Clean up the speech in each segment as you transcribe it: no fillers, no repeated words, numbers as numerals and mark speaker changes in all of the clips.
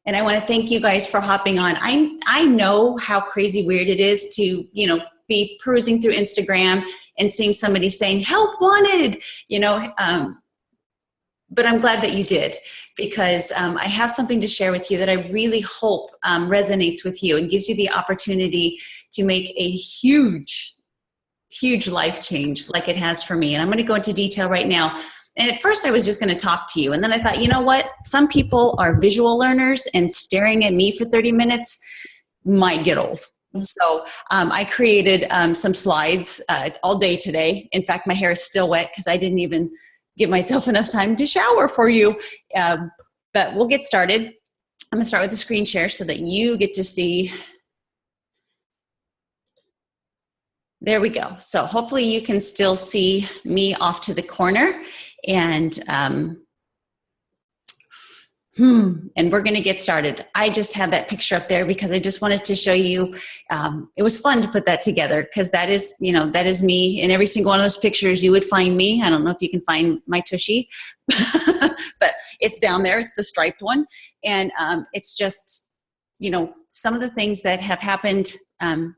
Speaker 1: And I want to thank you guys for hopping on. I know how crazy weird it is to, be perusing through Instagram and seeing somebody saying, help wanted, but I'm glad that you did, because I have something to share with you that I really hope resonates with you and gives you the opportunity to make a huge life change like it has for me. And I'm going to go into detail right now. And at first I was just going to talk to you. And then I thought, you know what? Some people are visual learners, and staring at me for 30 minutes might get old. So I created some slides all day today. In fact, my hair is still wet because I didn't even give myself enough time to shower for you. But we'll get started. I'm going to start with the screen share so that you get to see. There we go. So hopefully you can still see me off to the corner, and we're going to get started. I just have that picture up there because I just wanted to show you. It was fun to put that together because that is me. In every single one of those pictures, you would find me. I don't know if you can find my tushy, but it's down there. It's the striped one. And it's just, some of the things that have happened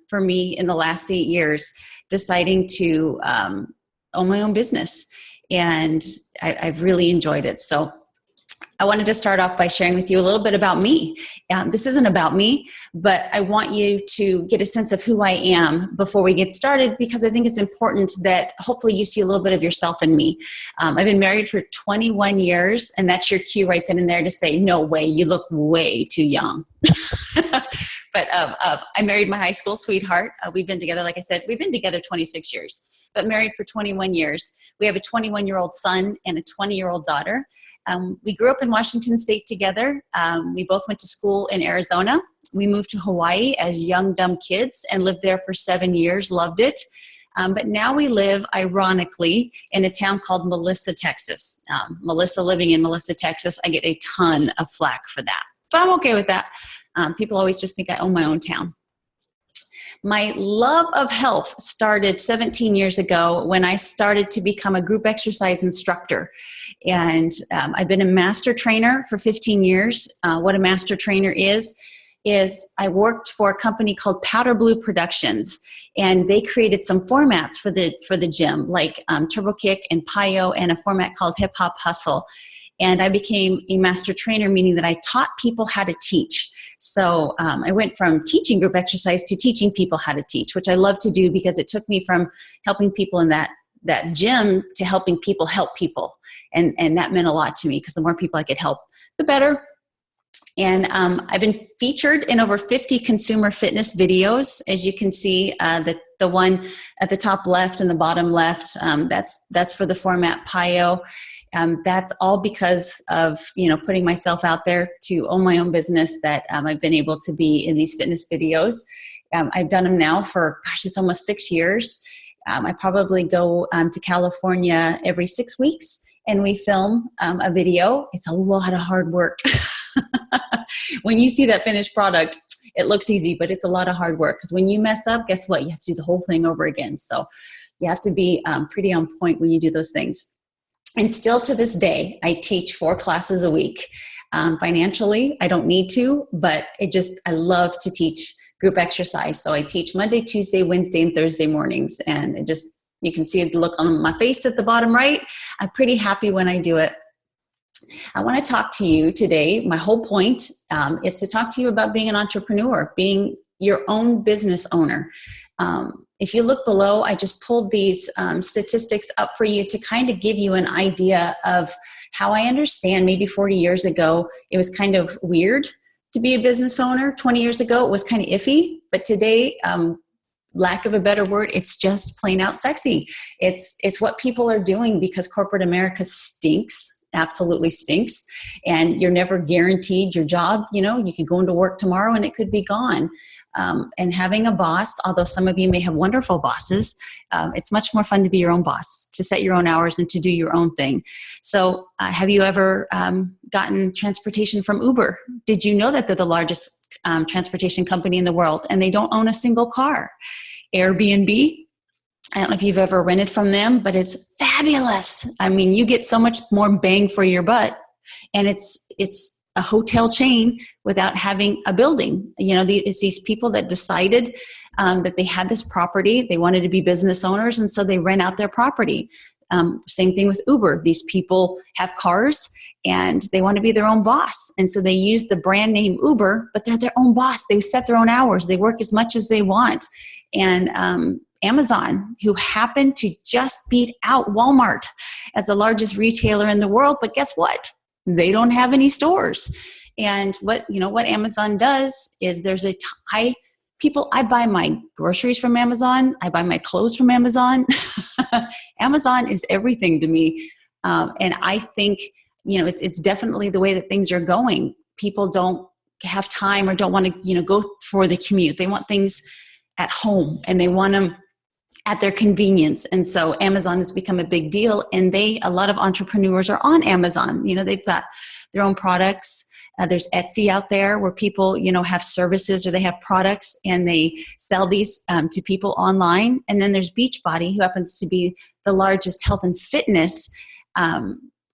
Speaker 1: for me in the last 8 years, deciding to own my own business. And I've really enjoyed it. So I wanted to start off by sharing with you a little bit about me. This isn't about me, but I want you to get a sense of who I am before we get started, because I think it's important that hopefully you see a little bit of yourself in me. I've been married for 21 years, and that's your cue right then and there to say, no way, you look way too young. But I married my high school sweetheart. We've been together, like I said, we've been together 26 years, but married for 21 years. We have a 21-year-old son and a 20-year-old daughter. We grew up in Washington State together. We both went to school in Arizona. We moved to Hawaii as young, dumb kids and lived there for 7 years, loved it. But now we live, ironically, in a town called Melissa, Texas. Melissa, living in Melissa, Texas, I get a ton of flack for that, but I'm okay with that. People always just think I own my own town. My love of health started 17 years ago when I started to become a group exercise instructor. And I've been a master trainer for 15 years. What a master trainer is I worked for a company called Powder Blue Productions, and they created some formats for the gym, like Turbo Kick and Pyo, and a format called Hip Hop Hustle. And I became a master trainer, meaning that I taught people how to teach. So I went from teaching group exercise to teaching people how to teach, which I love to do because it took me from helping people in that gym to helping people help people. And that meant a lot to me because the more people I could help, the better. And I've been featured in over 50 consumer fitness videos. As you can see, the one at the top left and the bottom left, that's for the format Pyo. That's all because of, putting myself out there to own my own business, that I've been able to be in these fitness videos. I've done them now for, it's almost 6 years. I probably go to California every 6 weeks, and we film a video. It's a lot of hard work. When you see that finished product, it looks easy, but it's a lot of hard work, because when you mess up, guess what? You have to do the whole thing over again. So you have to be pretty on point when you do those things. And still to this day, I teach 4 classes a week. Financially, I don't need to, but I love to teach group exercise. So I teach Monday, Tuesday, Wednesday, and Thursday mornings. And you can see the look on my face at the bottom right. I'm pretty happy when I do it. I want to talk to you today. My whole point is to talk to you about being an entrepreneur, being your own business owner. If you look below, I just pulled these statistics up for you to kind of give you an idea of how I understand. Maybe 40 years ago, it was kind of weird to be a business owner. 20 years ago, it was kind of iffy. But today, lack of a better word, it's just plain out sexy. It's what people are doing because corporate America stinks. Absolutely stinks. And you're never guaranteed your job. You could go into work tomorrow and it could be gone. And having a boss, although some of you may have wonderful bosses, it's much more fun to be your own boss, to set your own hours and to do your own thing. So have you ever gotten transportation from Uber? Did you know that they're the largest transportation company in the world and they don't own a single car? Airbnb, I don't know if you've ever rented from them, but it's fabulous. I mean, you get so much more bang for your buck, and it's a hotel chain without having a building. It's these people that decided that they had this property, they wanted to be business owners, and so they rent out their property. Same thing with Uber. These people have cars and they want to be their own boss. And so they use the brand name Uber, but they're their own boss. They set their own hours. They work as much as they want. And Amazon, who happened to just beat out Walmart as the largest retailer in the world. But guess what? They don't have any stores. And what Amazon does is I buy my groceries from Amazon. I buy my clothes from Amazon. Amazon is everything to me. And I think, it's definitely the way that things are going. People don't have time or don't want to, go for the commute. They want things at home and they want them at their convenience. And so Amazon has become a big deal. And a lot of entrepreneurs are on Amazon. They've got their own products. There's Etsy out there where people, have services or they have products and they sell these to people online. And then there's Beachbody, who happens to be the largest health and fitness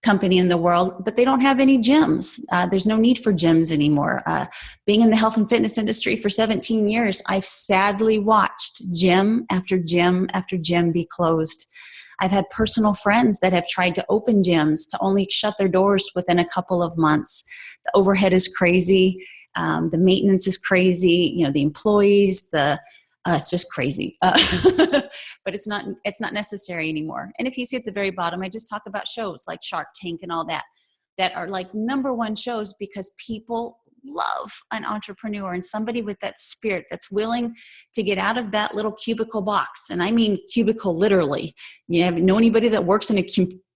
Speaker 1: company in the world, but they don't have any gyms. There's no need for gyms anymore. Being in the health and fitness industry for 17 years, I've sadly watched gym after gym after gym be closed. I've had personal friends that have tried to open gyms to only shut their doors within a couple of months. The overhead is crazy. The maintenance is crazy. The employees, it's just crazy. But it's not necessary anymore. And if you see at the very bottom, I just talk about shows like Shark Tank and all that are like number one shows because people love an entrepreneur and somebody with that spirit that's willing to get out of that little cubicle box. And I mean cubicle literally. You know anybody that works in a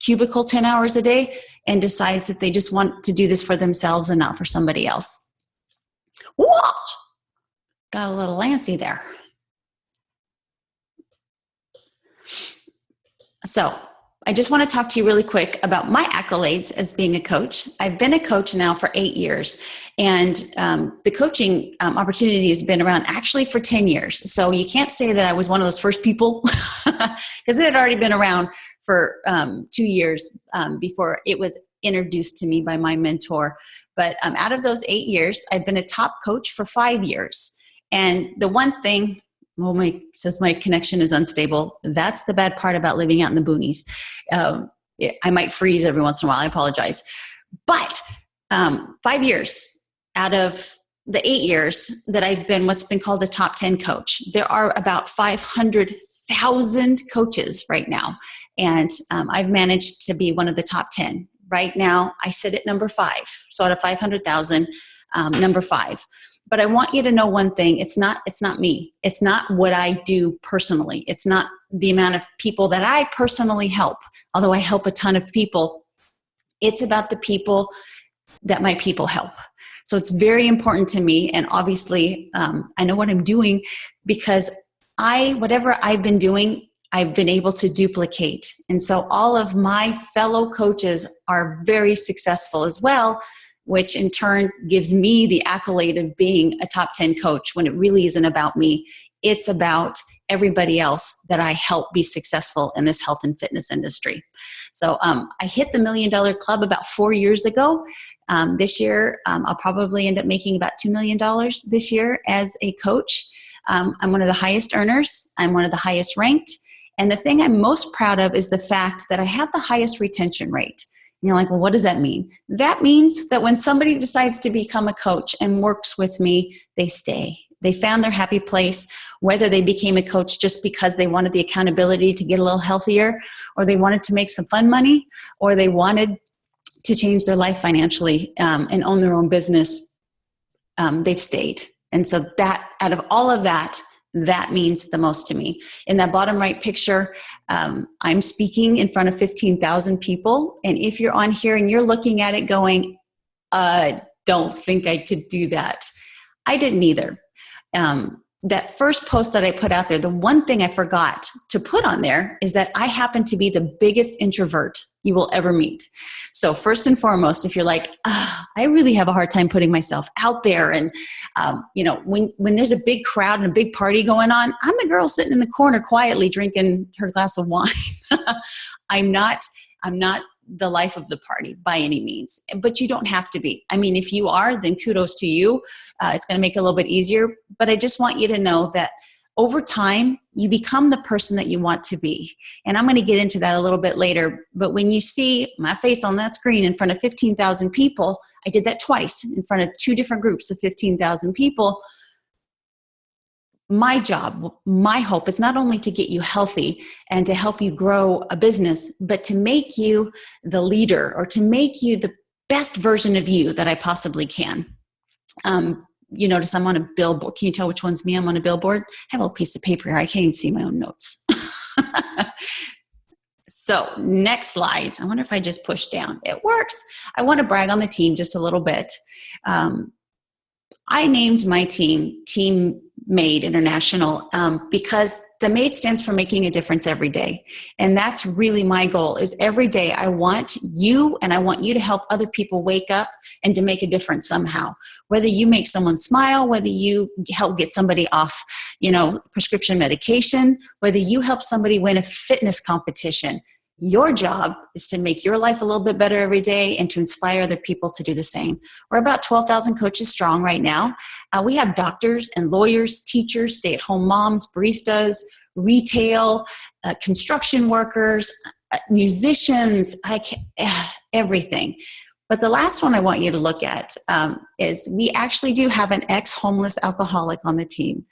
Speaker 1: cubicle 10 hours a day and decides that they just want to do this for themselves and not for somebody else? Whoa! Got a little antsy there. So I just want to talk to you really quick about my accolades as being a coach. I've been a coach now for 8 years, and the coaching opportunity has been around actually for 10 years. So you can't say that I was one of those first people because it had already been around for 2 years before it was introduced to me by my mentor. But out of those 8 years, I've been a top coach for 5 years. And the one thing, says my connection is unstable. That's the bad part about living out in the boonies. I might freeze every once in a while. I apologize. But 5 years out of the 8 years that I've been what's been called the top 10 coach, there are about 500,000 coaches right now. And I've managed to be one of the top 10. Right now, I sit at number 5. So out of 500,000, number 5. But I want you to know one thing. It's not me. It's not what I do personally. It's not the amount of people that I personally help, although I help a ton of people. It's about the people that my people help. So it's very important to me. And obviously, I know what I'm doing because whatever I've been doing, I've been able to duplicate. And so all of my fellow coaches are very successful as well, which in turn gives me the accolade of being a top 10 coach when it really isn't about me. It's about everybody else that I help be successful in this health and fitness industry. So I hit the $1 Million Club about 4 years ago. This year, I'll probably end up making about $2 million this year as a coach. I'm one of the highest earners. I'm one of the highest ranked. And the thing I'm most proud of is the fact that I have the highest retention rate. And you're like, well, what does that mean? That means that when somebody decides to become a coach and works with me, they stay. They found their happy place, whether they became a coach just because they wanted the accountability to get a little healthier, or they wanted to make some fun money, or they wanted to change their life financially and own their own business. They've stayed. And so that, out of all of that, that means the most to me. In that bottom right picture, I'm speaking in front of 15,000 people. And if you're on here and you're looking at it going, don't think I could do that. I didn't either. That first post that I put out there, the one thing I forgot to put on there is that I happen to be the biggest introvert you will ever meet. So first and foremost, if you're like, I really have a hard time putting myself out there. And, when there's a big crowd and a big party going on, I'm the girl sitting in the corner quietly drinking her glass of wine. I'm not the life of the party by any means, but you don't have to be. I mean, if you are, then kudos to you. It's going to make it a little bit easier, but I just want you to know that over time, you become the person that you want to be. And I'm going to get into that a little bit later. But when you see my face on that screen in front of 15,000 people, I did that twice in front of 2 different groups of 15,000 people. My job, my hope is not only to get you healthy and to help you grow a business, but to make you the leader or to make you the best version of you that I possibly can. You notice I'm on a billboard. Can you tell which one's me? I'm on a billboard. I have a little piece of paper here. I can't even see my own notes. So next slide. I wonder if I just push down. It works. I want to brag on the team just a little bit. I named my team Team Made International because the MADE stands for making a difference every day. And that's really my goal, is every day I want you to help other people wake up and to make a difference somehow. Whether you make someone smile, whether you help get somebody off, prescription medication, whether you help somebody win a fitness competition. Your job is to make your life a little bit better every day and to inspire other people to do the same. We're about 12,000 coaches strong right now. We have doctors and lawyers, teachers, stay-at-home moms, baristas, retail, construction workers, musicians, everything. But the last one I want you to look at is we actually do have an ex-homeless alcoholic on the team.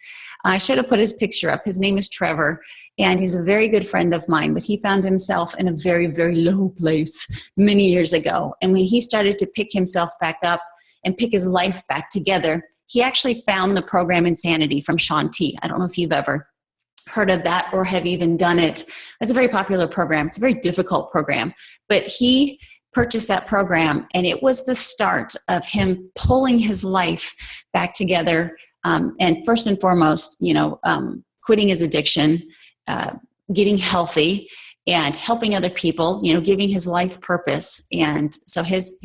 Speaker 1: I should have put his picture up. His name is Trevor, and he's a very good friend of mine, but he found himself in a very, very low place many years ago. And when he started to pick himself back up and pick his life back together, he actually found the program Insanity from Shaun T. I don't know if you've ever heard of that or have even done it. It's a very popular program. It's a very difficult program, but he purchased that program, and it was the start of him pulling his life back together. And first and foremost, quitting his addiction, getting healthy, and helping other people, giving his life purpose. And so his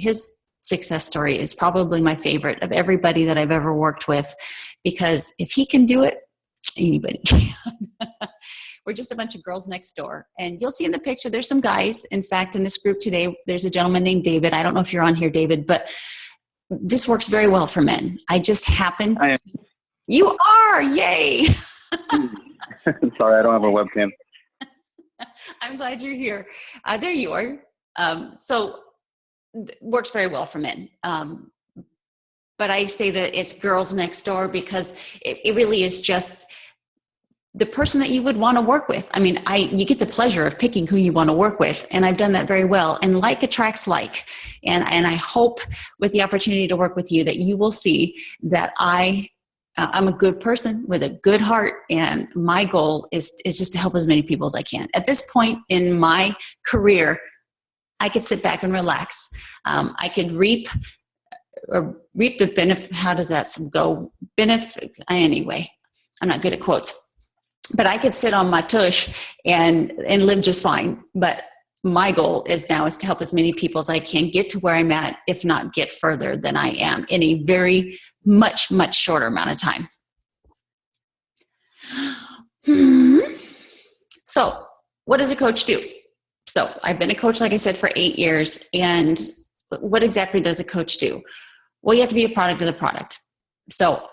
Speaker 1: success story is probably my favorite of everybody that I've ever worked with, because if he can do it, anybody can. We're just a bunch of girls next door. And you'll see in the picture, there's some guys. In fact, in this group today, there's a gentleman named David. I don't know if you're on here, David, but this works very well for men. I just happen to... You are! Yay!
Speaker 2: Sorry, I don't have a webcam.
Speaker 1: I'm glad you're here. There you are. So works very well for men. But I say that it's girls next door because it really is just the person that you would want to work with. I mean, you get the pleasure of picking who you want to work with, and I've done that very well. And like attracts like. And I hope with the opportunity to work with you that you will see that I'm a good person with a good heart, and my goal is just to help as many people as I can. At this point in my career, I could sit back and relax. I could reap the benefit. How does that go? Benefit anyway. I'm not good at quotes, but I could sit on my tush and live just fine. But my goal is to help as many people as I can get to where I'm at, if not get further than I am, in a very much, much shorter amount of time. So what does a coach do? So I've been a coach, like I said, for 8 years. And what exactly does a coach do? Well, you have to be a product of the product. So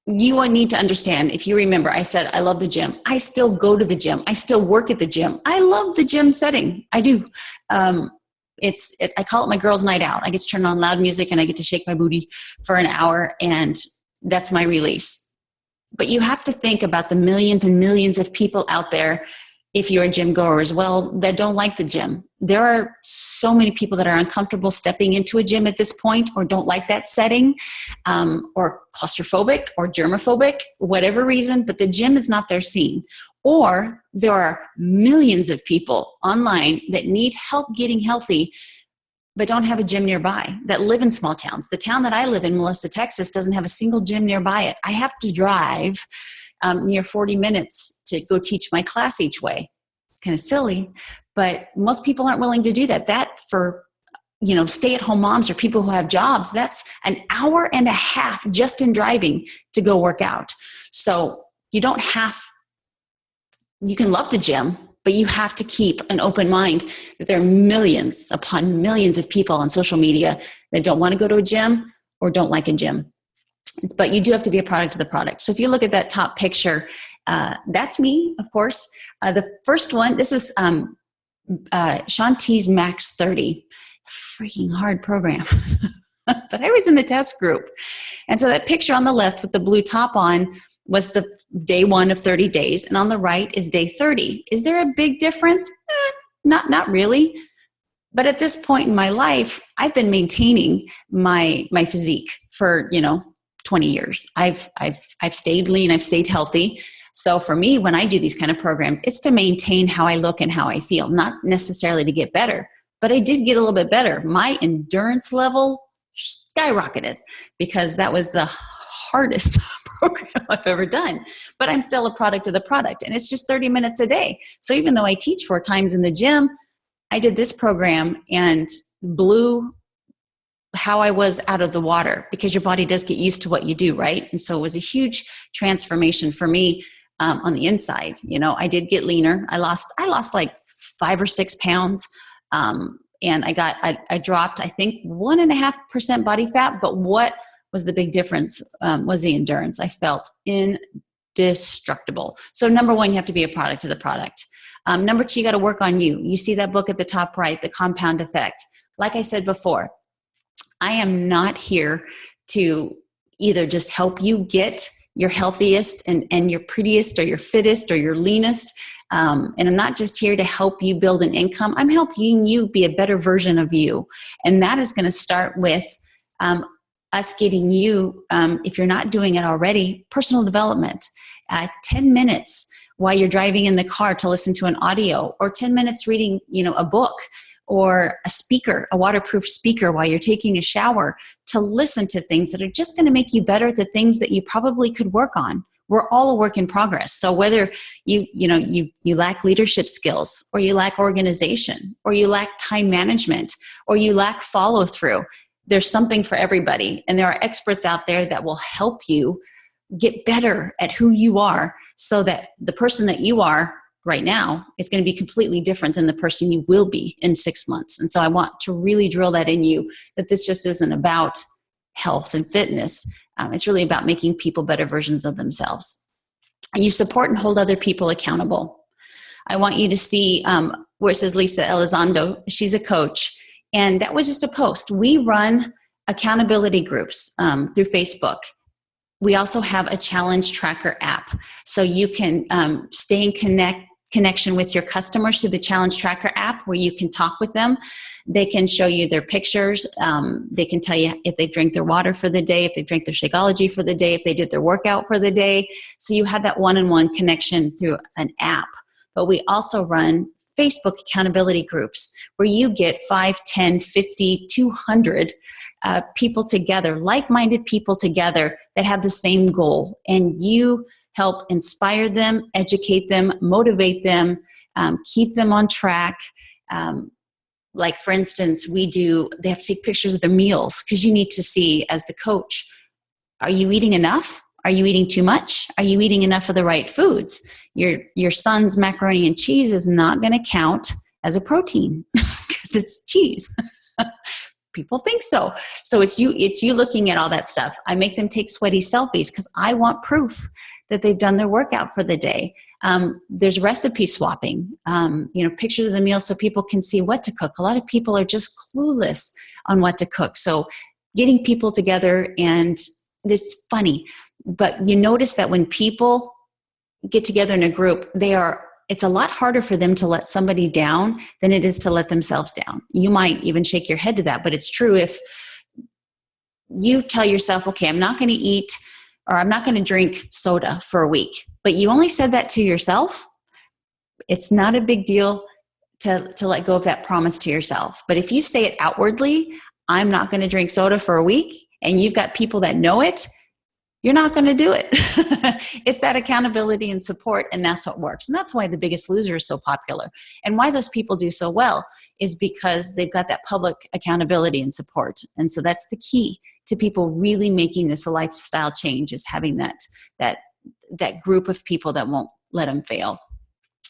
Speaker 1: you need to understand, if you remember, I said, I love the gym. I still go to the gym. I still work at the gym. I love the gym setting. I do. I call it my girls' night out. I get to turn on loud music and I get to shake my booty for an hour, and that's my release. But you have to think about the millions and millions of people out there, if you're a gym goer as well, that don't like the gym. There are so many people that are uncomfortable stepping into a gym at this point, or don't like that setting, or claustrophobic or germophobic, whatever reason, but the gym is not their scene. Or there are millions of people online that need help getting healthy, but don't have a gym nearby, that live in small towns. The town that I live in, Melissa, Texas, doesn't have a single gym nearby it. I have to drive near 40 minutes to go teach my class each way. Kind of silly, but most people aren't willing to do that. That for, stay-at-home moms or people who have jobs, that's an hour and a half just in driving to go work out. So you can love the gym, But you have to keep an open mind that there are millions upon millions of people on social media that don't want to go to a gym or don't like a gym. But you do have to be a product of the product. So if you look at that top picture, that's me, of course. The first one, this is Shanti's Max 30. Freaking hard program. But I was in the test group. And so that picture on the left with the blue top on was the day 1 of 30 days. And on the right is day 30. Is there a big difference? Not really. But at this point in my life, I've been maintaining my physique for, 20 years. I've stayed lean, I've stayed healthy. So for me, when I do these kind of programs, it's to maintain how I look and how I feel, not necessarily to get better. But I did get a little bit better. My endurance level skyrocketed because that was the hardest program I've ever done. But I'm still a product of the product, and it's just 30 minutes a day. So even though I teach 4 times in the gym, I did this program and blew how I was out of the water, because your body does get used to what you do, right? And so it was a huge transformation for me on the inside. I did get leaner. I lost like 5 or 6 pounds. And I dropped, I think 1.5% body fat, but what was the big difference was the endurance. I felt indestructible. So number 1, you have to be a product of the product. Number 2, you got to work on you. You see that book at the top right, The Compound Effect. Like I said before, I am not here to either just help you get your healthiest and your prettiest or your fittest or your leanest. And I'm not just here to help you build an income. I'm helping you be a better version of you. And that is going to start with us getting you, if you're not doing it already, personal development. 10 minutes while you're driving in the car to listen to an audio, or 10 minutes reading, a book, or a speaker, a waterproof speaker while you're taking a shower, to listen to things that are just going to make you better at the things that you probably could work on. We're all a work in progress. So whether you lack leadership skills, or you lack organization, or you lack time management, or you lack follow through, there's something for everybody. And there are experts out there that will help you get better at who you are, so that the person that you are right now is going to be completely different than the person you will be in 6 months. And so I want to really drill that in you, that this just isn't about health and fitness. It's really about making people better versions of themselves. And you support and hold other people accountable. I want you to see where it says Lisa Elizondo. She's a coach. And that was just a post. We run accountability groups through Facebook. We also have a challenge tracker app. So you can stay in connection with your customers through the challenge tracker app, where you can talk with them. They can show you their pictures. They can tell you if they drank their water for the day, if they drank their Shakeology for the day, if they did their workout for the day. So you have that one-on-one connection through an app. But we also run Facebook accountability groups where you get 5, 10, 50, 200 people together, like-minded people together that have the same goal. And you help inspire them, educate them, motivate them, keep them on track. Like, for instance, they have to take pictures of their meals, because you need to see, as the coach, are you eating enough? Are you eating too much? Are you eating enough of the right foods? Your son's macaroni and cheese is not going to count as a protein because it's cheese. People think so. So it's you looking at all that stuff. I make them take sweaty selfies because I want proof that they've done their workout for the day. There's recipe swapping, pictures of the meal so people can see what to cook. A lot of people are just clueless on what to cook. So getting people together, and it's funny, but you notice that when people get together in a group, it's a lot harder for them to let somebody down than it is to let themselves down. You might even shake your head to that, but it's true. If you tell yourself, okay, I'm not going to eat, or I'm not going to drink soda for a week, but you only said that to yourself, it's not a big deal to let go of that promise to yourself. But if you say it outwardly, I'm not going to drink soda for a week, and you've got people that know it, you're not going to do it. It's that accountability and support, and that's what works. And that's why The Biggest Loser is so popular. And why those people do so well is because they've got that public accountability and support. And so that's the key to people really making this a lifestyle change, is having that group of people that won't let them fail.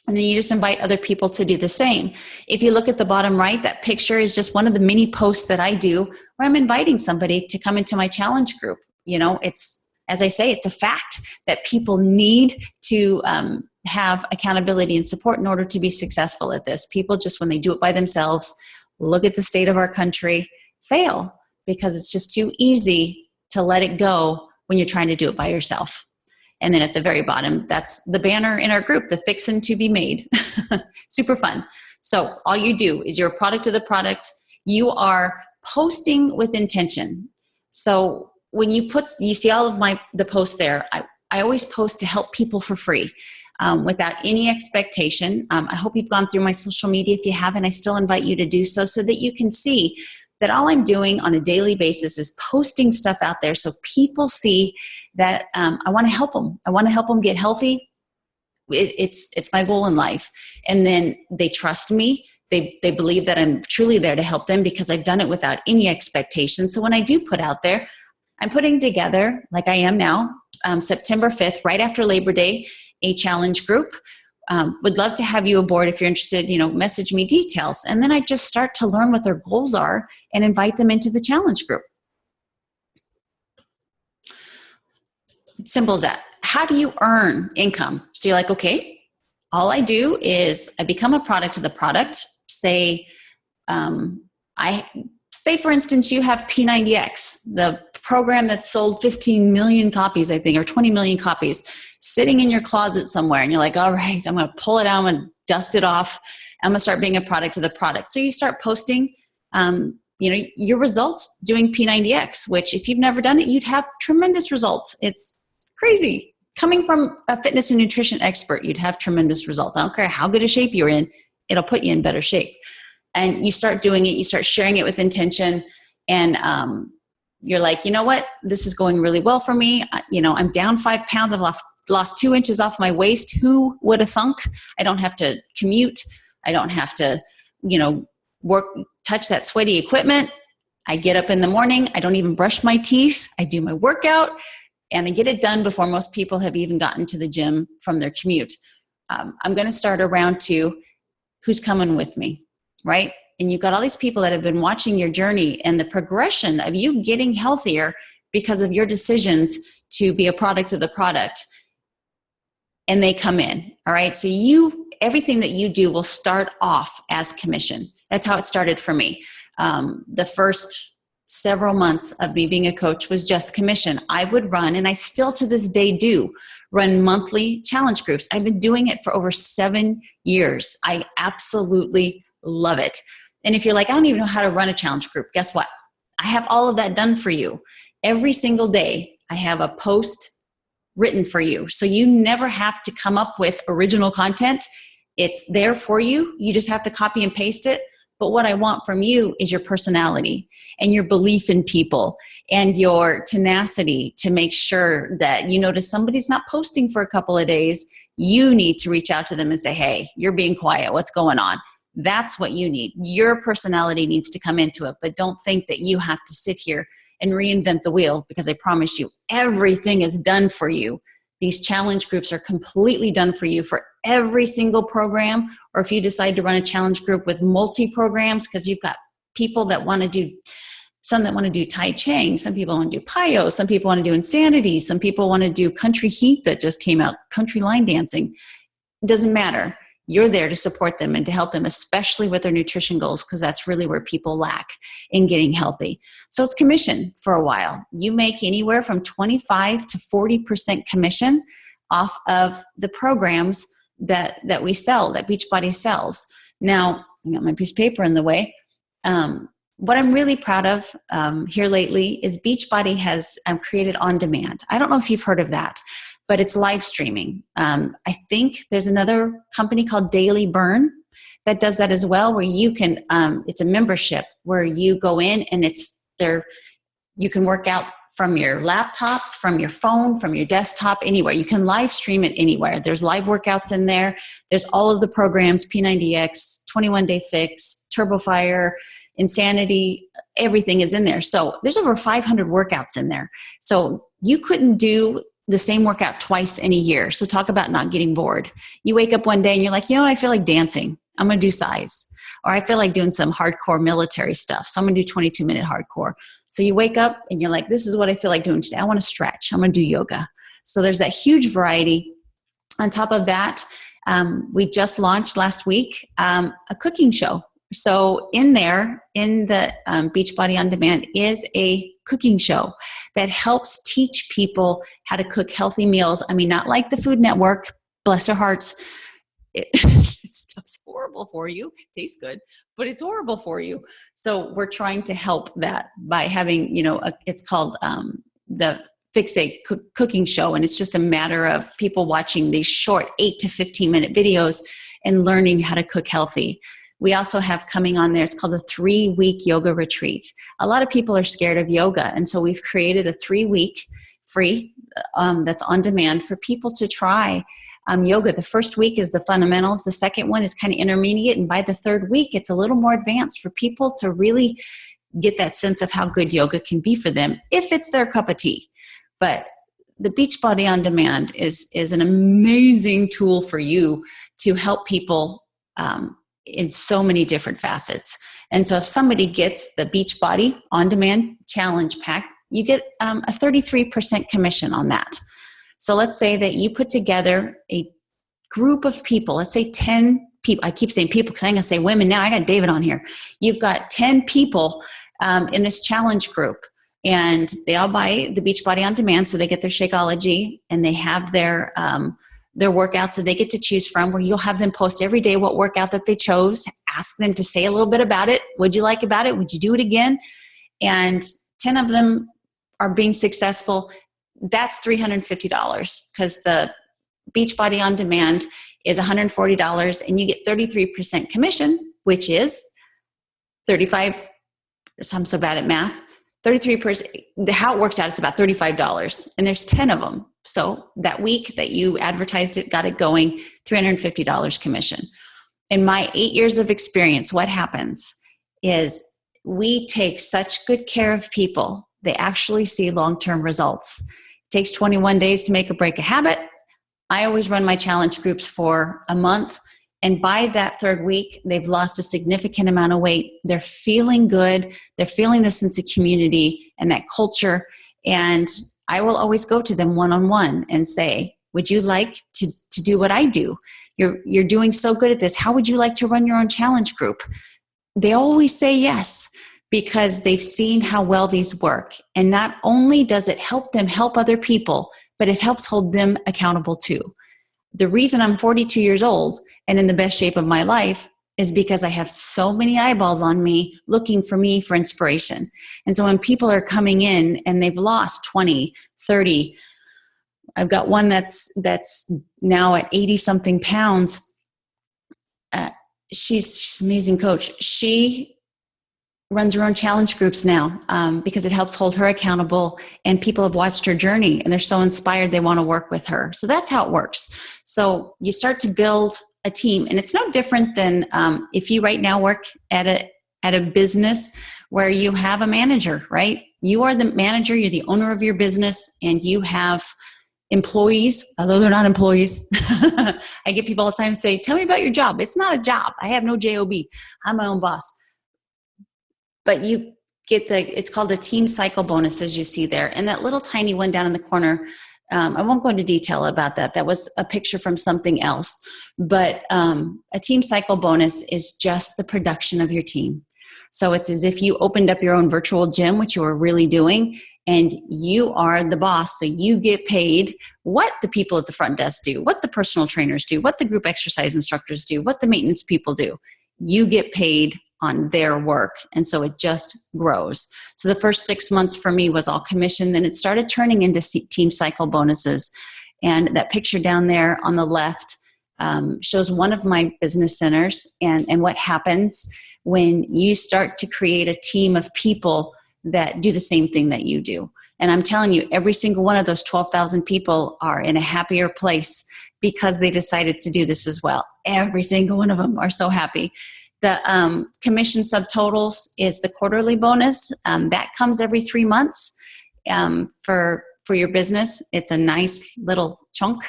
Speaker 1: And then you just invite other people to do the same. If you look at the bottom right, that picture is just one of the mini posts that I do where I'm inviting somebody to come into my challenge group. You know, it's, as I say, it's a fact that people need to have accountability and support in order to be successful at this. People just, when they do it by themselves, look at the state of our country, fail, because it's just too easy to let it go when you're trying to do it by yourself. And then at the very bottom, that's the banner in our group, the Fixin' to be Made. Super fun. So all you do is you're a product of the product. You are posting with intention. So when you see all of the posts there, I always post to help people for free without any expectation. I hope you've gone through my social media. If you haven't, I still invite you to do so that you can see that all I'm doing on a daily basis is posting stuff out there so people see that I want to help them. I want to help them get healthy. It's my goal in life. And then they trust me. They believe that I'm truly there to help them because I've done it without any expectation. So when I do put out there, I'm putting together, like I am now, September 5th, right after Labor Day, a challenge group. Would love to have you aboard if you're interested, message me details. And then I just start to learn what their goals are and invite them into the challenge group. Simple as that. How do you earn income? So you're like, okay, all I do is I become a product of the product. Say, for instance, you have P90X, the program that sold 15 million copies, I think, or 20 million copies, sitting in your closet somewhere. And you're like, all right, I'm going to pull it out. I'm going to dust it off. I'm going to start being a product of the product. So you start posting, your results doing P90X, which if you've never done it, you'd have tremendous results. It's crazy. Coming from a fitness and nutrition expert, you'd have tremendous results. I don't care how good a shape you're in, it'll put you in better shape. And you start doing it, you start sharing it with intention, and you're like, you know what, this is going really well for me. I'm down 5 pounds. I've lost 2 inches off my waist. Who would have thunk? I don't have to commute. I don't have to, touch that sweaty equipment. I get up in the morning. I don't even brush my teeth. I do my workout, and I get it done before most people have even gotten to the gym from their commute. I'm going to start a round 2. Who's coming with me? Right? And you've got all these people that have been watching your journey and the progression of you getting healthier because of your decisions to be a product of the product. And they come in. All right. So everything that you do will start off as commission. That's how it started for me. The first several months of me being a coach was just commission. I would run, and I still to this day do, run monthly challenge groups. I've been doing it for over 7 years. I absolutely love it. And if you're like, I don't even know how to run a challenge group, guess what? I have all of that done for you. Every single day, I have a post written for you. So you never have to come up with original content. It's there for you. You just have to copy and paste it. But what I want from you is your personality and your belief in people and your tenacity to make sure that you notice somebody's not posting for a couple of days. You need to reach out to them and say, hey, you're being quiet. What's going on? That's what you need. Your personality needs to come into it, but don't think that you have to sit here and reinvent the wheel, because I promise you, everything is done for you. These challenge groups are completely done for you for every single program, or if you decide to run a challenge group with multi-programs, because you've got people that want to do, some that want to do Tai Chi, some people want to do Pyo, some people want to do Insanity, some people want to do Country Heat that just came out, country line dancing. It doesn't matter. You're there to support them and to help them, especially with their nutrition goals, because that's really where people lack in getting healthy. So it's commission for a while. You make anywhere from 25 to 40% commission off of the programs that we sell, that Beachbody sells. Now, I got my piece of paper in the way. What I'm really proud of here lately is Beachbody has created On Demand. I don't know if you've heard of that, but it's live streaming. I think there's another company called Daily Burn that does that as well, where you can, it's a membership where you go in and you can work out from your laptop, from your phone, from your desktop, anywhere. You can live stream it anywhere. There's live workouts in there. There's all of the programs, P90X, 21 Day Fix, Turbo Fire, Insanity, everything is in there. So there's over 500 workouts in there. So you couldn't do the same workout twice in a year. So talk about not getting bored. You wake up one day and you're like, you know what, I feel like dancing. I'm going to do size. Or I feel like doing some hardcore military stuff. So I'm going to do 22-minute hardcore. So you wake up and you're like, this is what I feel like doing today. I want to stretch. I'm going to do yoga. So there's that huge variety. On top of that, we just launched last week a cooking show. So in there, in the Beachbody On Demand is a cooking show that helps teach people how to cook healthy meals. I mean, not like the Food Network, bless their hearts. Stuff's horrible for you. Tastes good, but it's horrible for you. So we're trying to help that by having, it's called the Fix a Cooking Show. And it's just a matter of people watching these short 8 to 15-minute videos and learning how to cook healthy. We also have coming on there, it's called a 3-week yoga retreat. A lot of people are scared of yoga. And so we've created a 3-week free that's on demand for people to try yoga. The first week is the fundamentals. The second one is kind of intermediate. And by the third week, it's a little more advanced for people to really get that sense of how good yoga can be for them if it's their cup of tea. But the Beachbody On Demand is an amazing tool for you to help people in so many different facets. And so if somebody gets the Beachbody On Demand Challenge Pack, you get a 33% commission on that. So let's say that you put together a group of people, let's say 10 people. I keep saying people because I'm going to say women now. I got David on here. You've got 10 people in this challenge group, and they all buy the Beachbody On Demand, so they get their Shakeology, and they have their workouts that they get to choose from, where you'll have them post every day what workout that they chose, ask them to say a little bit about it. What'd you like about it? Would you do it again? And 10 of them are being successful. That's $350 because the Beachbody On Demand is $140 and you get 33% commission, which is 35. I'm so bad at math. 33%. How it works out, it's about $35 and there's 10 of them. So that week that you advertised it, got it going, $350 commission. In my 8 years of experience, what happens is we take such good care of people. They actually see long-term results. It takes 21 days to make or break a habit. I always run my challenge groups for a month. And by that third week, they've lost a significant amount of weight. They're feeling good. They're feeling the sense of community and that culture. And I will always go to them one-on-one and say, would you like to do what I do? You're doing so good at this. How would you like to run your own challenge group? They always say yes, because they've seen how well these work. And not only does it help them help other people, but it helps hold them accountable too. The reason I'm 42 years old and in the best shape of my life is because I have so many eyeballs on me looking for me for inspiration. And so when people are coming in and they've lost 20, 30, I've got one that's now at 80 something pounds. She's an amazing coach. She runs her own challenge groups now because it helps hold her accountable, and people have watched her journey and they're so inspired they want to work with her. So that's how it works. So you start to build a team, and it's no different than if you right now work at a business where you have a manager, right? You are the manager, you're the owner of your business, and you have employees, although they're not employees. I get people all the time say, tell me about your job. It's not a job. I have no job. I'm my own boss. But you get it's called a team cycle bonus, as you see there. And that little tiny one down in the corner, I won't go into detail about that. That was a picture from something else. But a team cycle bonus is just the production of your team. So it's as if you opened up your own virtual gym, which you are really doing, and you are the boss. So you get paid what the people at the front desk do, what the personal trainers do, what the group exercise instructors do, what the maintenance people do. You get paid on their work. And so it just grows. So the first 6 months for me was all commission. Then it started turning into team cycle bonuses. And that picture down there on the left shows one of my business centers and what happens when you start to create a team of people that do the same thing that you do. And I'm telling you, every single one of those 12,000 people are in a happier place because they decided to do this as well. Every single one of them are so happy. The commission subtotals is the quarterly bonus. That comes every 3 months for for your business. It's a nice little chunk,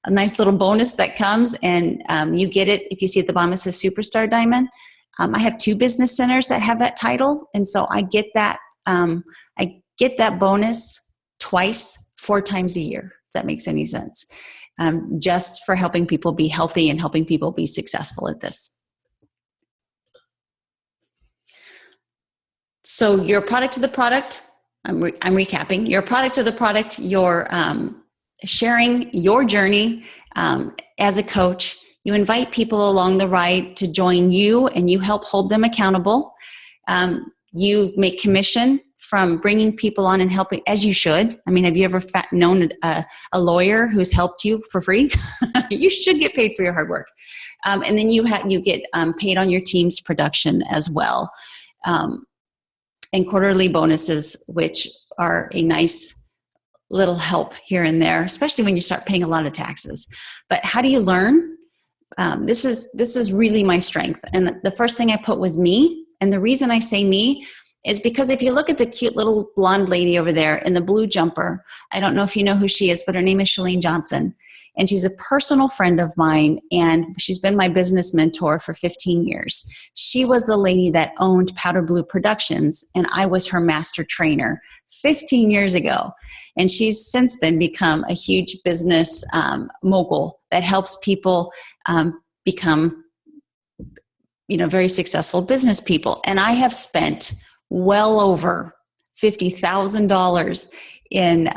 Speaker 1: a nice little bonus that comes, and you get it. If you see at the bottom, it says Superstar Diamond. I have 2 business centers that have that title, and so I get that. I get that bonus twice, 4 times a year. If that makes any sense, just for helping people be healthy and helping people be successful at this. So your product to the product, I'm recapping, your product to the product, you're sharing your journey as a coach. You invite people along the ride to join you, and you help hold them accountable. You make commission from bringing people on and helping, as you should. I mean, have you ever known a lawyer who's helped you for free? You should get paid for your hard work. And then you get paid on your team's production as well. And quarterly bonuses, which are a nice little help here and there, especially when you start paying a lot of taxes. But how do you learn? This is really my strength. And the first thing I put was me. And the reason I say me is because if you look at the cute little blonde lady over there in the blue jumper, I don't know if you know who she is, but her name is Shalene Johnson. And she's a personal friend of mine, and she's been my business mentor for 15 years. She was the lady that owned Powder Blue Productions, and I was her master trainer 15 years ago. And she's since then become a huge business mogul that helps people become, very successful business people. And I have spent well over $50,000 in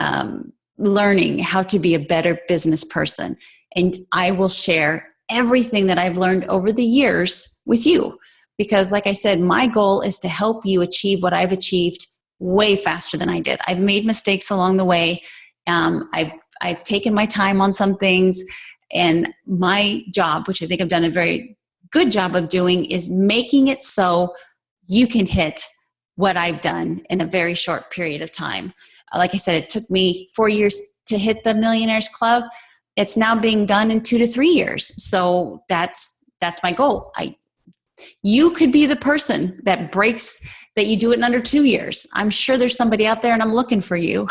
Speaker 1: learning how to be a better business person. And I will share everything that I've learned over the years with you. Because like I said, my goal is to help you achieve what I've achieved way faster than I did. I've made mistakes along the way. I've taken my time on some things. And my job, which I think I've done a very good job of doing, is making it so you can hit what I've done in a very short period of time. Like I said, it took me 4 years to hit the Millionaires Club. It's now being done in 2 to 3 years. So that's my goal. You could be the person that you do it in under 2 years. I'm sure there's somebody out there, and I'm looking for you.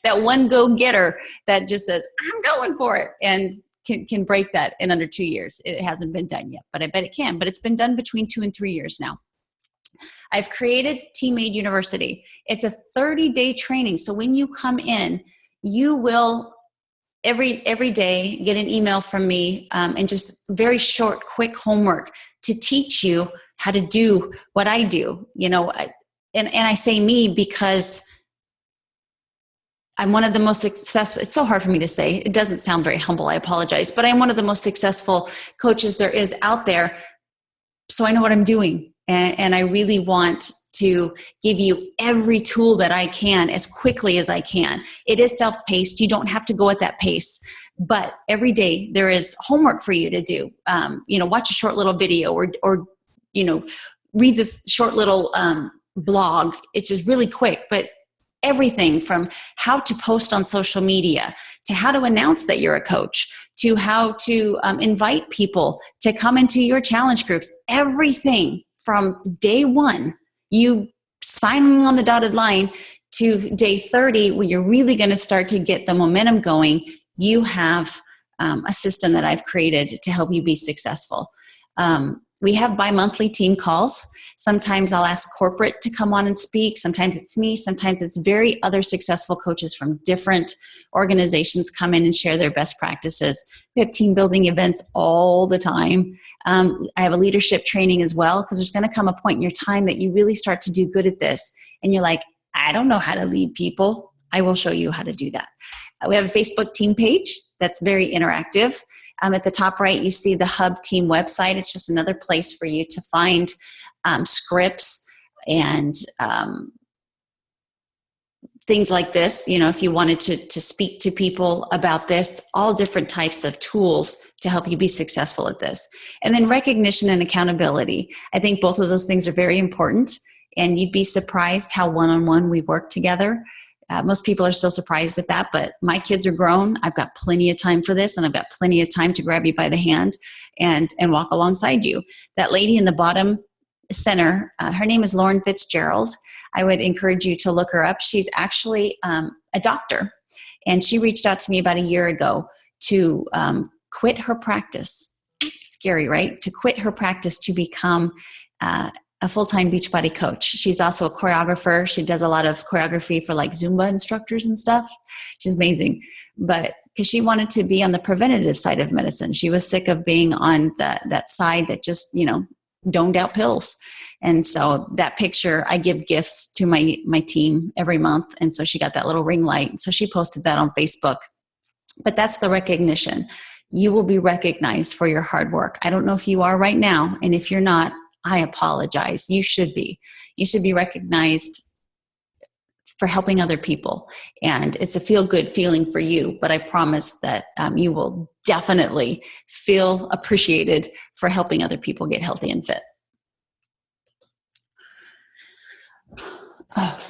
Speaker 1: That one go-getter that just says, I'm going for it, and can break that in under 2 years. It hasn't been done yet, but I bet it can. But it's been done between 2 and 3 years now. I've created Team Made University. It's a 30-day training. So when you come in, you will every day get an email from me and just very short, quick homework to teach you how to do what I do. And I say me because I'm one of the most successful. It's so hard for me to say. It doesn't sound very humble. I apologize. But I'm one of the most successful coaches there is out there. So I know what I'm doing. And I really want to give you every tool that I can as quickly as I can. It is self-paced. You don't have to go at that pace. But every day there is homework for you to do. Watch a short little video or read this short little blog. It's just really quick. But everything from how to post on social media to how to announce that you're a coach to how to invite people to come into your challenge groups. Everything from day 1, you signing on the dotted line, to day 30, when you're really going to start to get the momentum going, you have a system that I've created to help you be successful. We have bi-monthly team calls. Sometimes I'll ask corporate to come on and speak. Sometimes it's me. Sometimes it's very other successful coaches from different organizations come in and share their best practices. We have team building events all the time. I have a leadership training as well, because there's going to come a point in your time that you really start to do good at this. And you're like, I don't know how to lead people. I will show you how to do that. We have a Facebook team page that's very interactive. At the top right, you see the Hub Team website. It's just another place for you to find scripts and things like this. If you wanted to speak to people about this, all different types of tools to help you be successful at this. And then recognition and accountability. I think both of those things are very important. And you'd be surprised how one-on-one we work together. Most people are still surprised at that, but my kids are grown. I've got plenty of time for this, and I've got plenty of time to grab you by the hand and walk alongside you. That lady in the bottom center. Her name is Lauren Fitzgerald. I would encourage you to look her up. She's actually a doctor, and she reached out to me about a year ago to quit her practice. Scary, right? To quit her practice to become a full-time Beachbody coach. She's also a choreographer. She does a lot of choreography for like Zumba instructors and stuff. She's amazing. But because she wanted to be on the preventative side of medicine. She was sick of being on that side that just, doned out pills. And so that picture, I give gifts to my team every month. And so she got that little ring light. So she posted that on Facebook. But that's the recognition. You will be recognized for your hard work. I don't know if you are right now. And if you're not, I apologize. You should be. You should be recognized for helping other people. And it's a feel-good feeling for you. But I promise that you will definitely feel appreciated for helping other people get healthy and fit. Oh,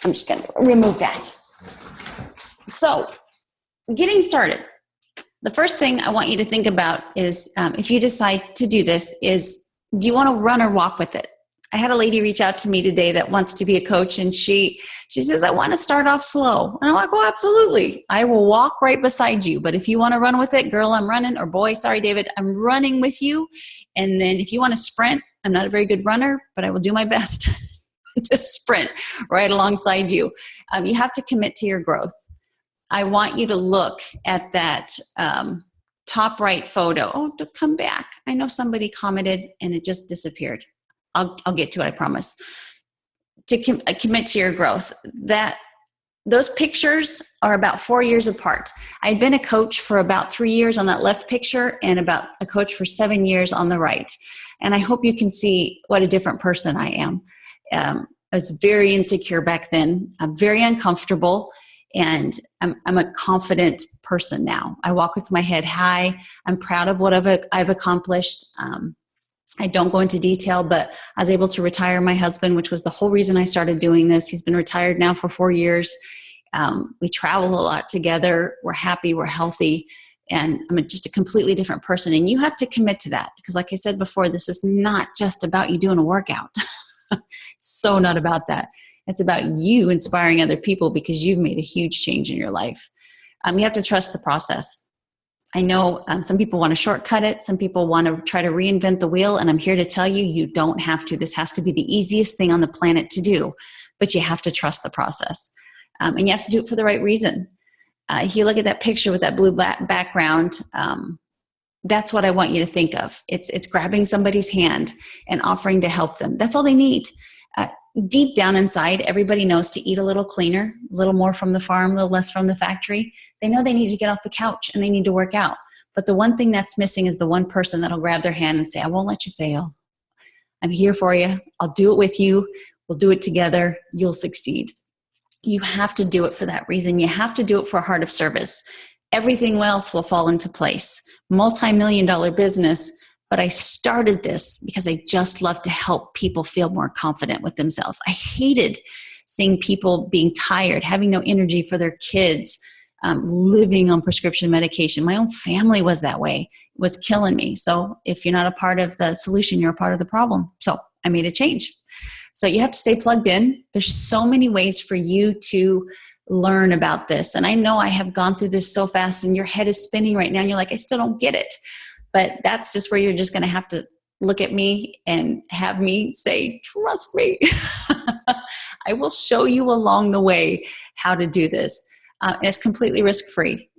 Speaker 1: I'm just going to remove that. So, getting started. The first thing I want you to think about is if you decide to do this is, do you want to run or walk with it? I had a lady reach out to me today that wants to be a coach, and she says, I want to start off slow. And I'm like, well, absolutely. I will walk right beside you. But if you want to run with it, girl, I'm running. Or boy, sorry, David, I'm running with you. And then if you want to sprint, I'm not a very good runner, but I will do my best to sprint right alongside you. You have to commit to your growth. I want you to look at that top right photo. Oh, to come back. I know somebody commented and it just disappeared. I'll get to it, I promise. To commit to your growth. Those pictures are about 4 years apart. I'd been a coach for about 3 years on that left picture and about a coach for 7 years on the right. And I hope you can see what a different person I am. I was very insecure back then. I'm very uncomfortable. And I'm a confident person now. I walk with my head high. I'm proud of what I've accomplished. I don't go into detail, but I was able to retire my husband, which was the whole reason I started doing this. He's been retired now for 4 years. We travel a lot together. We're happy. We're healthy. And I'm just a completely different person. And you have to commit to that. Because like I said before, this is not just about you doing a workout. It's so not about that. It's about you inspiring other people because you've made a huge change in your life. You have to trust the process. I know some people want to shortcut it. Some people want to try to reinvent the wheel. And I'm here to tell you, you don't have to. This has to be the easiest thing on the planet to do. But you have to trust the process. And you have to do it for the right reason. If you look at that picture with that blue background, that's what I want you to think of. It's grabbing somebody's hand and offering to help them. That's all they need. Deep down inside, everybody knows to eat a little cleaner, a little more from the farm, a little less from the factory. They know they need to get off the couch and they need to work out. But the one thing that's missing is the one person that'll grab their hand and say, I won't let you fail. I'm here for you. I'll do it with you. We'll do it together. You'll succeed. You have to do it for that reason. You have to do it for a heart of service. Everything else will fall into place. Multi-million-dollar business. But I started this because I just love to help people feel more confident with themselves. I hated seeing people being tired, having no energy for their kids, living on prescription medication. My own family was that way. It was killing me. So if you're not a part of the solution, you're a part of the problem. So I made a change. So you have to stay plugged in. There's so many ways for you to learn about this. And I know I have gone through this so fast and your head is spinning right now and you're like, I still don't get it. But that's just where you're just going to have to look at me and have me say, trust me. I will show you along the way how to do this. And it's completely risk-free.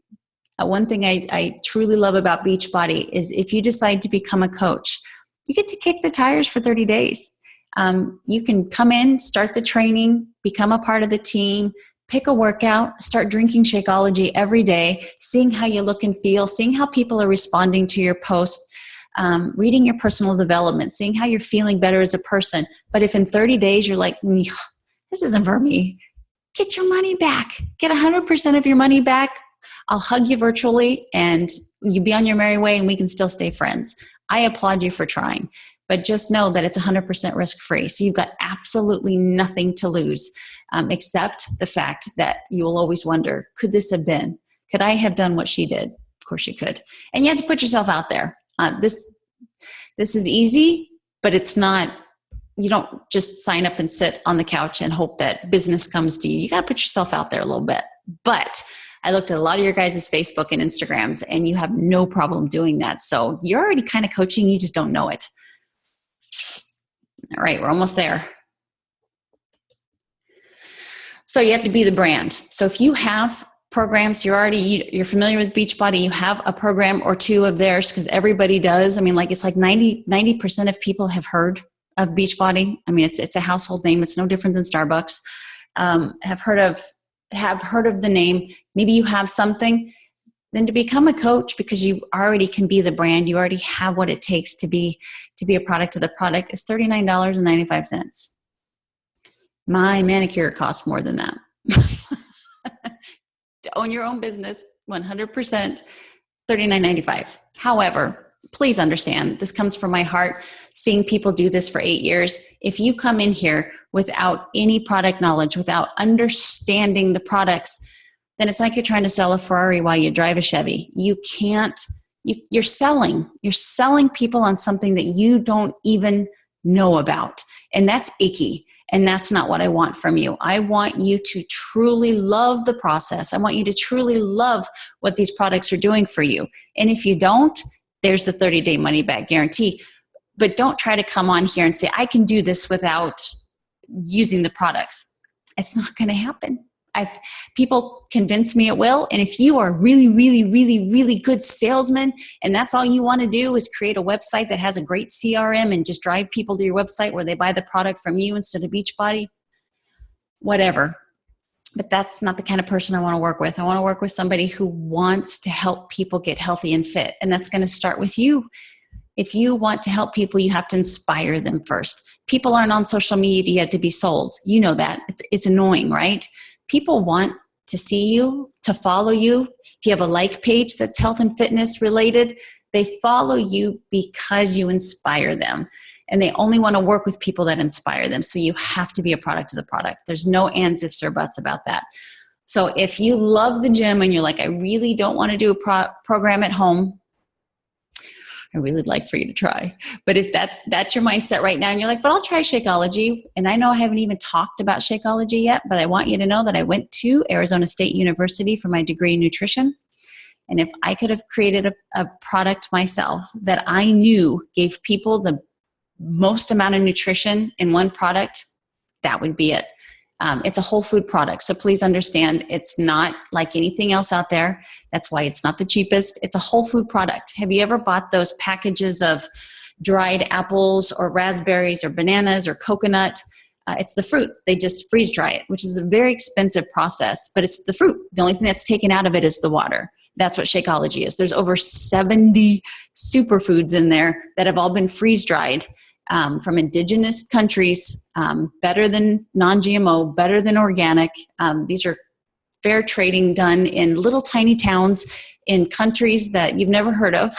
Speaker 1: One thing I truly love about Beachbody is if you decide to become a coach, you get to kick the tires for 30 days. You can come in, start the training, become a part of the team, pick a workout, start drinking Shakeology every day, seeing how you look and feel, seeing how people are responding to your post, reading your personal development, seeing how you're feeling better as a person. But if in 30 days you're like, this isn't for me, get your money back. Get 100% of your money back. I'll hug you virtually and you be on your merry way and we can still stay friends. I applaud you for trying. But just know that it's 100% risk-free. So you've got absolutely nothing to lose except the fact that you will always wonder, could this have been? Could I have done what she did? Of course you could. And you have to put yourself out there. This is easy, but it's not you don't just sign up and sit on the couch and hope that business comes to you. You got to put yourself out there a little bit. But I looked at a lot of your guys' Facebook and Instagrams, and you have no problem doing that. So you're already kind of coaching. You just don't know it. All right, we're almost there. So you have to be the brand. So if you have programs, you're familiar with Beachbody, you have a program or two of theirs, because everybody does. I mean, it's like 90% of people have heard of Beachbody. I mean, it's a household name. It's no different than Starbucks. Have heard of the name. Maybe you have something. Then to become a coach, because you already can be the brand, you already have what it takes to be a product of the product, is $39.95. My manicure costs more than that. To own your own business, 100%, $39.95. However, please understand, this comes from my heart, seeing people do this for 8 years. If you come in here without any product knowledge, without understanding the products, then it's like you're trying to sell a Ferrari while you drive a Chevy. You can't, you're selling people on something that you don't even know about. And that's icky. And that's not what I want from you. I want you to truly love the process. I want you to truly love what these products are doing for you. And if you don't, there's the 30-day money-back guarantee. But don't try to come on here and say, I can do this without using the products. It's not going to happen. People convince me it will. And if you are really, really, really, really good salesman, and that's all you want to do is create a website that has a great CRM and just drive people to your website where they buy the product from you instead of Beachbody, whatever. But that's not the kind of person I want to work with. I want to work with somebody who wants to help people get healthy and fit. And that's going to start with you. If you want to help people, you have to inspire them first. People aren't on social media to be sold. You know that. It's annoying, right? People want to see you, to follow you. If you have a like page that's health and fitness related, they follow you because you inspire them. And they only want to work with people that inspire them. So you have to be a product of the product. There's no ands, ifs, or buts about that. So if you love the gym and you're like, I really don't want to do a program at home, I really like for you to try. But if that's your mindset right now and you're like, but I'll try Shakeology. And I know I haven't even talked about Shakeology yet, but I want you to know that I went to Arizona State University for my degree in nutrition. And if I could have created a product myself that I knew gave people the most amount of nutrition in one product, that would be it. It's a whole food product. So please understand, it's not like anything else out there. That's why it's not the cheapest. It's a whole food product. Have you ever bought those packages of dried apples or raspberries or bananas or coconut? It's the fruit. They just freeze dry it, which is a very expensive process, but it's the fruit. The only thing that's taken out of it is the water. That's what Shakeology is. There's over 70 superfoods in there that have all been freeze dried. From indigenous countries, better than non-GMO, better than organic. These are fair trading done in little tiny towns in countries that you've never heard of.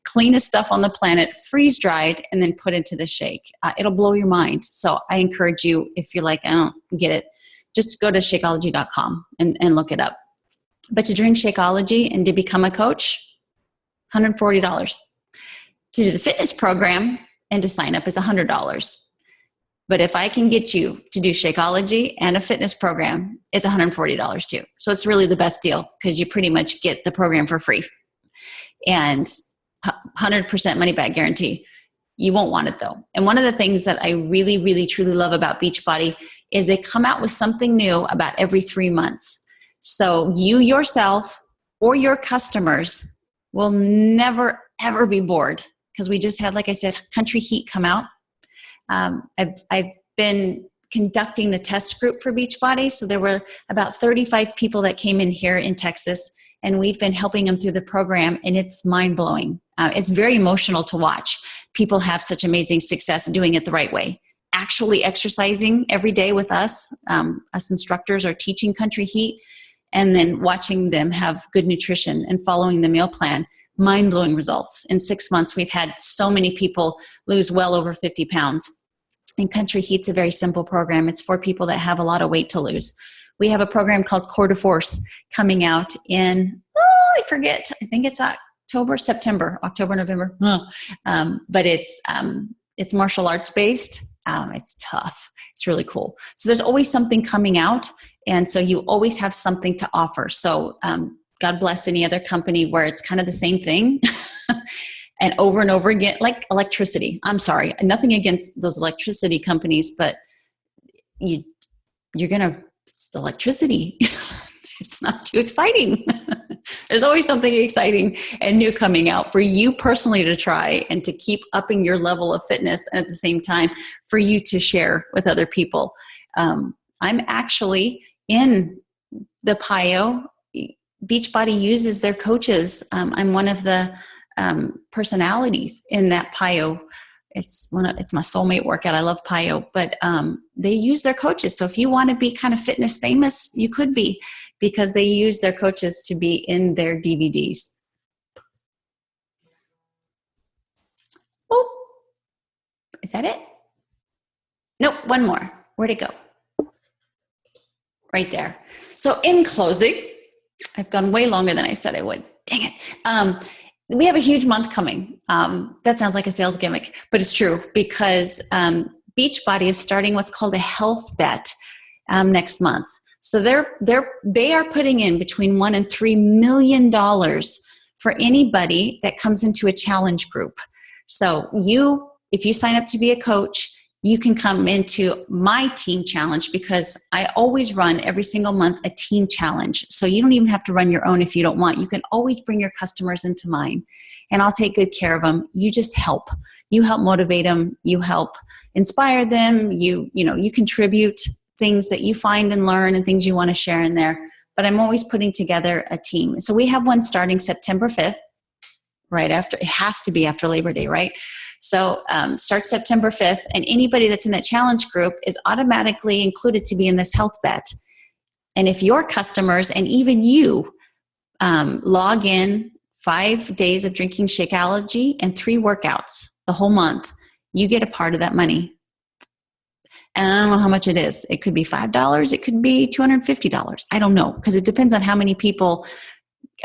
Speaker 1: Cleanest stuff on the planet, freeze dried, and then put into the shake. It'll blow your mind. So I encourage you, if you're like, I don't get it, just go to Shakeology.com and look it up. But to drink Shakeology and to become a coach, $140. To do the fitness program and to sign up is $100. But if I can get you to do Shakeology and a fitness program, it's $140 too. So it's really the best deal because you pretty much get the program for free and 100% money back guarantee. You won't want it though. And one of the things that I really, really, truly love about Beachbody is they come out with something new about every 3 months. So you yourself or your customers will never, ever be bored. Because we just had, like I said, Country Heat come out. I've been conducting the test group for Beachbody. So there were about 35 people that came in here in Texas, and we've been helping them through the program, and it's mind-blowing. It's very emotional to watch people have such amazing success doing it the right way. Actually exercising every day with us. Us instructors are teaching Country Heat, and then watching them have good nutrition and following the meal plan. Mind-blowing results. In 6 months, we've had so many people lose well over 50 pounds. And Country Heat's a very simple program. It's for people that have a lot of weight to lose. We have a program called Core to Force coming out in, I forget, I think it's October, November. But it's it's martial arts based. It's tough. It's really cool. So there's always something coming out. And so you always have something to offer. So God bless any other company where it's kind of the same thing and over again, like electricity. I'm sorry, nothing against those electricity companies, but it's the electricity. It's not too exciting. There's always something exciting and new coming out for you personally to try and to keep upping your level of fitness, and at the same time for you to share with other people. I'm actually in the PIO. Beachbody uses their coaches. I'm one of the personalities in that PIO. It's my soulmate workout. I love PIO, but they use their coaches. So if you want to be kind of fitness famous, you could be, because they use their coaches to be in their DVDs. Oh, is that it? Nope, one more. Where'd it go? Right there. So in closing, I've gone way longer than I said I would. Dang it. We have a huge month coming. That sounds like a sales gimmick, but it's true, because Beachbody is starting what's called a health bet next month. So they are putting in between $1 and $3 million for anybody that comes into a challenge group. So if you sign up to be a coach, you can come into my team challenge, because I always run every single month a team challenge. So you don't even have to run your own if you don't want. You can always bring your customers into mine, and I'll take good care of them. You just help. You help motivate them. You help inspire them. You contribute things that you find and learn and things you want to share in there. But I'm always putting together a team. So we have one starting September 5th, right after, it has to be after Labor Day, right? So start September 5th, and anybody that's in that challenge group is automatically included to be in this health bet. And if your customers and even you log in 5 days of drinking Shakeology and 3 workouts the whole month, you get a part of that money. And I don't know how much it is. It could be $5. It could be $250. I don't know, because it depends on how many people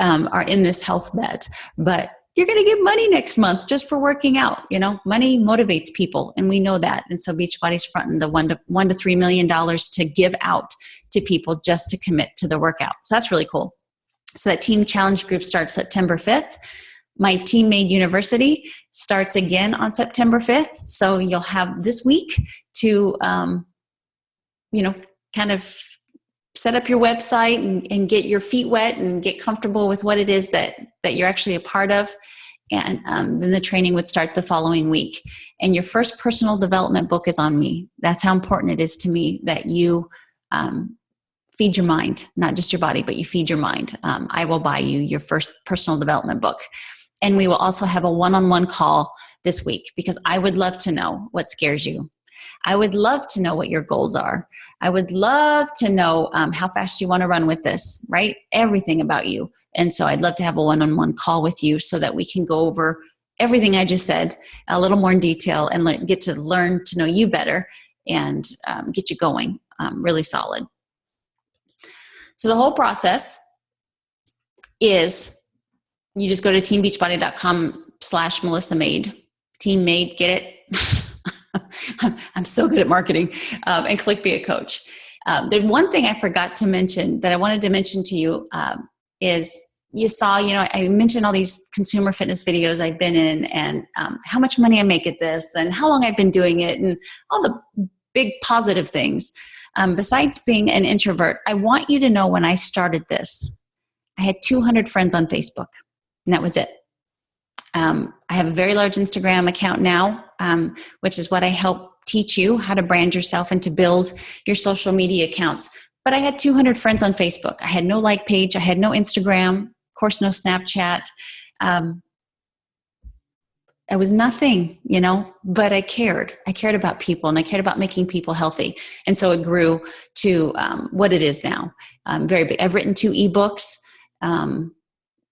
Speaker 1: are in this health bet. But you're going to get money next month just for working out. Money motivates people, and we know that. And so Beachbody's fronting the $1 to $3 million to give out to people just to commit to the workout. So that's really cool. So that team challenge group starts September 5th. My Team Made University starts again on September 5th. So you'll have this week to, kind of set up your website and get your feet wet and get comfortable with what it is that you're actually a part of. And then the training would start the following week. And your first personal development book is on me. That's how important it is to me that you feed your mind, not just your body, but you feed your mind. I will buy you your first personal development book. And we will also have a one-on-one call this week, because I would love to know what scares you. I would love to know what your goals are. I would love to know how fast you want to run with this, right? Everything about you. And so I'd love to have a one-on-one call with you so that we can go over everything I just said a little more in detail and get to learn to know you better and get you going really solid. So the whole process is you just go to teambeachbody.com/Melissa Made. Team Made, get it? I'm so good at marketing, and click Be a Coach. The one thing I forgot to mention that I wanted to mention to you is you saw, I mentioned all these consumer fitness videos I've been in, and how much money I make at this and how long I've been doing it and all the big positive things. Besides being an introvert, I want you to know when I started this, I had 200 friends on Facebook, and that was it. I have a very large Instagram account now, which is what I help teach you how to brand yourself and to build your social media accounts. But I had 200 friends on Facebook. I had no like page. I had no Instagram, of course, no Snapchat. I was nothing, but I cared. I cared about people, and I cared about making people healthy. And so it grew to what it is now. Very big. I've written 2 ebooks.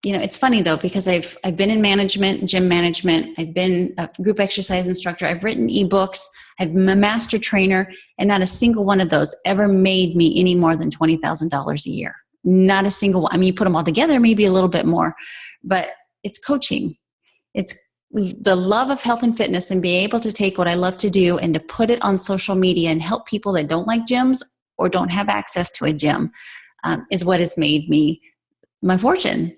Speaker 1: It's funny though, because I've been in management, gym management. I've been a group exercise instructor. I've written ebooks. I'm a master trainer, and not a single one of those ever made me any more than $20,000 a year. Not a single one. I mean, you put them all together, maybe a little bit more, but it's coaching. It's the love of health and fitness and being able to take what I love to do and to put it on social media and help people that don't like gyms or don't have access to a gym is what has made me my fortune.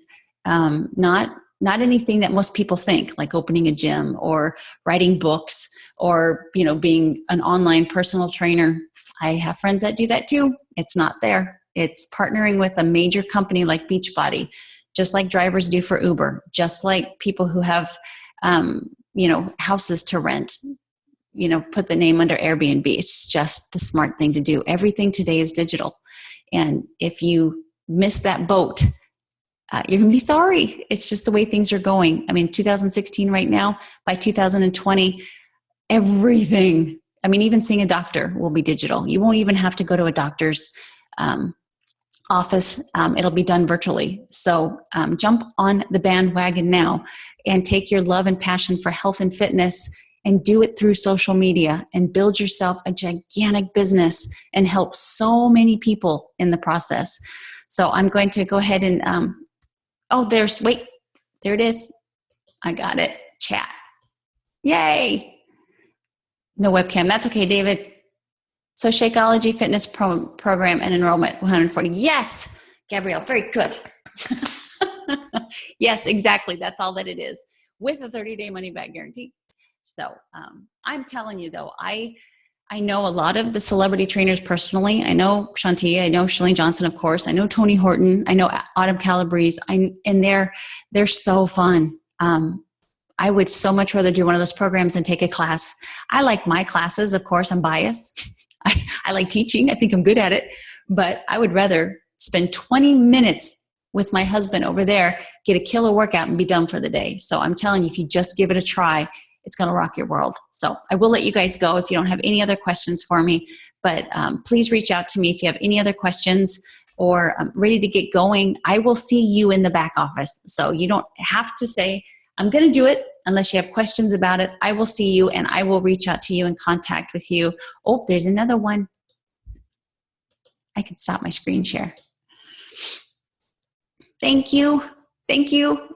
Speaker 1: Not anything that most people think, like opening a gym or writing books or, being an online personal trainer. I have friends that do that too. It's not there. It's partnering with a major company like Beachbody, just like drivers do for Uber, just like people who have, houses to rent, put the name under Airbnb. It's just the smart thing to do. Everything today is digital. And if you miss that boat, you're going to be sorry. It's just the way things are going. 2016 right now, by 2020, everything, even seeing a doctor will be digital. You won't even have to go to a doctor's office. It'll be done virtually. So jump on the bandwagon now and take your love and passion for health and fitness and do it through social media and build yourself a gigantic business and help so many people in the process. So I'm going to go ahead and, there it is. I got it. Chat. Yay. No webcam. That's okay, David. So Shakeology Fitness Program and enrollment, 140. Yes, Gabrielle, very good. Yes, exactly. That's all that it is, with a 30-day money-back guarantee. So I'm telling you, though, I know a lot of the celebrity trainers personally. I know Shantia, I know Shalene Johnson, of course. I know Tony Horton. I know Autumn Calabrese. And they're so fun. I would so much rather do one of those programs than take a class. I like my classes, of course. I'm biased. I like teaching. I think I'm good at it. But I would rather spend 20 minutes with my husband over there, get a killer workout, and be done for the day. So I'm telling you, if you just give it a try, it's going to rock your world. So I will let you guys go if you don't have any other questions for me. But please reach out to me if you have any other questions or ready to get going. I will see you in the back office. So you don't have to say, I'm going to do it unless you have questions about it. I will see you and I will reach out to you and contact with you. Oh, there's another one. I can stop my screen share. Thank you. Thank you.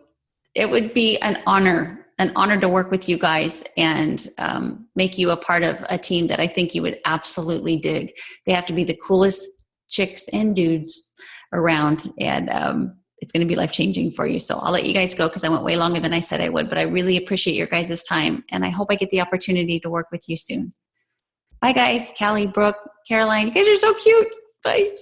Speaker 1: It would be an honor to work with you guys and make you a part of a team that I think you would absolutely dig. They have to be the coolest chicks and dudes around, and it's going to be life-changing for you. So I'll let you guys go because I went way longer than I said I would, but I really appreciate your guys' time, and I hope I get the opportunity to work with you soon. Bye, guys. Callie, Brooke, Caroline, you guys are so cute. Bye.